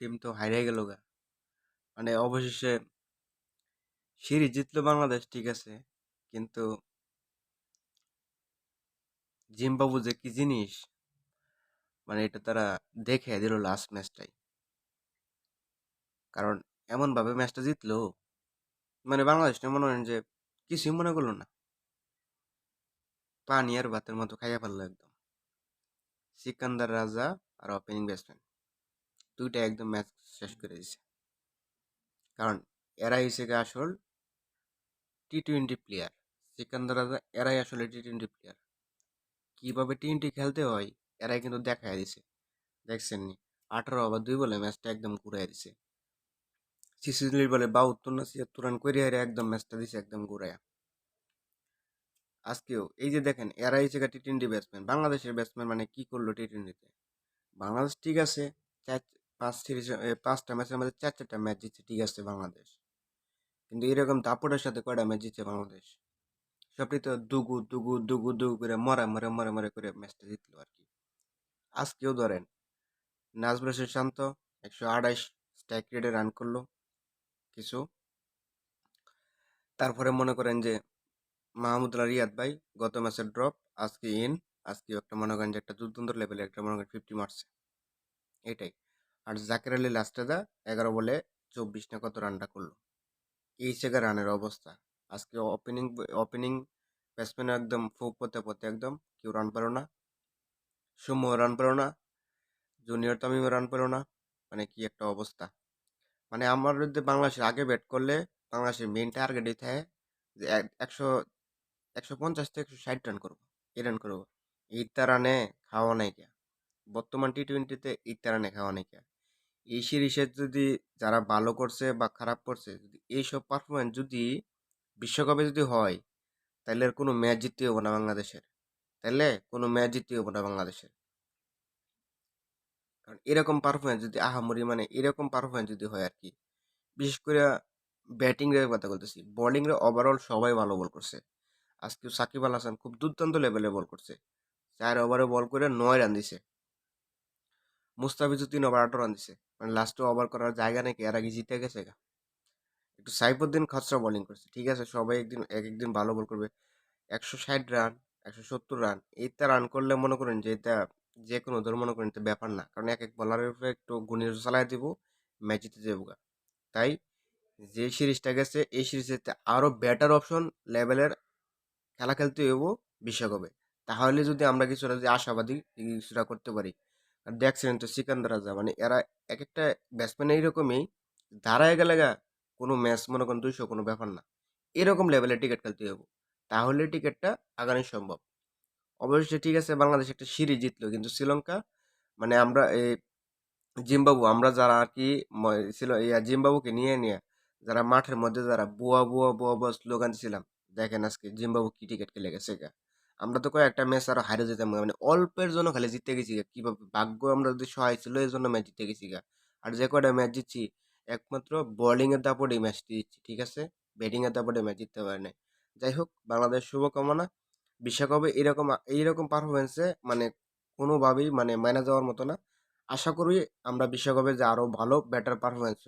Team তো হাইরে গেল গা। মানে অবশেষে সিরিজ জিতলো বাংলাদেশ, ঠিক আছে, কিন্তু জিম্বাবু যে কি জিনিস, মানে এটা তারা দেখে দিল লাস্ট ম্যাচটাই। কারণ এমন ভাবে ম্যাচটা জিতলো, মানে বাংলাদেশটা মনে হয় যে কিছুই মনে করলো না, পানি আর ভাতের মতো খাইয়া ফেললো একদম। সিকান্দার রাজা আর ওপেনিং ব্যাটসম্যান দুইটা একদম ম্যাচ শেষ করে দিছে। কারণ এরাই হিসেবে আসল টি-20 প্লেয়ার। সিকান্দার রাজা এরাই আসলে টি-20 প্লেয়ার। কিভাবে টি-20 খেলতে হয় এরাই কিন্তু দেখাই দিছে। দেখছেন নি, 18 ওভার 2 বলে ম্যাচটা একদম ঘুরাই দিছে। সিসিলির বলে 72 না 76 রান করে হেরে একদম ম্যাচটা দিছে একদম ঘুরাইয়া। আজকেও এই যে দেখেন, এরাই হচ্ছে টি-20 ব্যাটসম্যান, বাংলাদেশের ব্যাটসম্যান মানে কি করলো টি-20-তে। বাংলাদেশ ঠিক আছে, চার পাঁচ সিরিজ 5টা ম্যাচের মধ্যে 4-4টা ম্যাচ জিতছে, ঠিক আছে বাংলাদেশ, কিন্তু এরকম দাপটের সাথে কয়টা ম্যাচ জিতছে বাংলাদেশ? সবটি তো দুগু দুগু দুগু দুগু করে মরা মরে মরে মরে করে ম্যাচটা জিতলো আর কি। আজকেও ধরেন নাজমুল হোসেন শান্ত 128 স্ট্রাইক রেটে রান করলো কিছু। তারপরে মনে করেন যে মাহমুদুল্লাহ রিয়াদ ভাই গত ম্যাচের ড্রপ, আজকে ইন, আজকে একটা মনে করেন যে একটা দুর্দান্ত লেভেলে একটা মনে করেন 50 মারছে, এটাই। আর জাকের আলী লাস্টে দা 11 বলে 24 না কত রানটা করলো। এই জায়গায় রানের অবস্থা আজকে। ওপেনিং ব্যাটসম্যান একদম ফোক পথে পথে একদম কেউ রান পেল না। সৌম্য রান পেল না, জুনিয়র তামিমও রান পেল না। মানে কি একটা অবস্থা। মানে আমার যদি বাংলাদেশের আগে ব্যাট করলে বাংলাদেশের মেইন টার্গেটই থাকে যে 150 থেকে 160 রান করবো, এই রান করবো। ইত্যা রানে খাওয়া নাই কে, বর্তমান টি-20তে ইত্যা রানে খাওয়া নাই কে। এই সিরিজে যদি যারা ভালো করছে বা খারাপ করছে, যদি এইসব পারফরমেন্স যদি বিশ্বকাপে যদি হয়, তাহলে আর কোনো ম্যাচ জিততে হবে না বাংলাদেশের। তাহলে কোনো ম্যাচ জিততে হবে না বাংলাদেশের। কারণ এরকম পারফরমেন্স যদি আহামরি, মানে এরকম পারফরমেন্স যদি হয় আর কি। বিশেষ করে ব্যাটিং এর কথা বলতেছি, বোলিং এর ওভারঅল সবাই ভালো বল করছে। আজকে সাকিব আল হাসান খুব দুর্দান্ত লেভেলে বল করছে, 4 ওভারে বল করে 9 রান দিছে। মুস্তাফিজও 3 ওভার 8 রান দিছে, মানে লাস্টে ওভার করার জায়গা নাকি এর আগে জিতে গেছে গা। একটু সাইফুদ্দিন খসড়া বোলিং করছে, ঠিক আছে, সবাই একদিন এক একদিন ভালো বল করবে। 160 রান, 170 রান, এইটা রান করলে মনে করেন যে এটা যে কোনো ধর মনে করেন এটা ব্যাপার না, কারণ এক এক বলারের উপরে একটু গুণের চালাই দিব, ম্যাচ জিতে যাবো গা। তাই যে সিরিজটা গেছে এই সিরিজেতে আরো বেটার অপশন লেভেলের খেলা খেলতে হইব বিশ্বকাপে। তাহলে যদি আমরা কিছুটা যদি আশাবাদী কিছুটা করতে পারি। আর দেখছেন তো সিকান্দার রাজা, মানে এরা এক একটা ব্যাটসম্যান এইরকমই, দাঁড়ায় গেলে গা কোনো ম্যাচ মনে করেন 200 কোনো ব্যাপার না, এরকম লেভেলের টিকিট খেলতে হইব, তাহলে টিকিটটা আগানো সম্ভব। অবশ্যই ঠিক আছে, বাংলাদেশ একটা সিরিজ জিতলো, কিন্তু শ্রীলঙ্কা, মানে আমরা এই জিম্বাবু, আমরা যারা আর কি ছিল জিম্বাবুকে নিয়ে নিয়ে যারা মাঠের মধ্যে যারা বুয়া বুয়া বুয়া বুয়া স্লোগান দিছিলাম, দেখেন আজকে জিম্বাবু কি টিকিট খেলে গেছে গা। আমরা তো কয়েকটা ম্যাচ আরো হারে যেতাম গা, মানে অল্পের জন্য খালি জিতে গেছি গা, কিভাবে ভাগ্য আমরা যদি সহায় ছিল এই জন্য ম্যাচ জিতে গেছি গা। আর যে কয়টা ম্যাচ জিতছি একমাত্র বোলিং এর দাপটে ম্যাচটি জিতছি, ঠিক আছে, ব্যাটিং এর দাপটে ম্যাচ জিততে পারে না। যাই হোক, বাংলাদেশ শুভকামনা। বিশ্বকাপে এরকম এইরকম পারফরমেন্সে মানে কোনোভাবেই মানে মাইনে যাওয়ার মতো না। আশা করি আমরা বিশ্বকাপে যে আরো ভালো বেটার পারফরমেন্স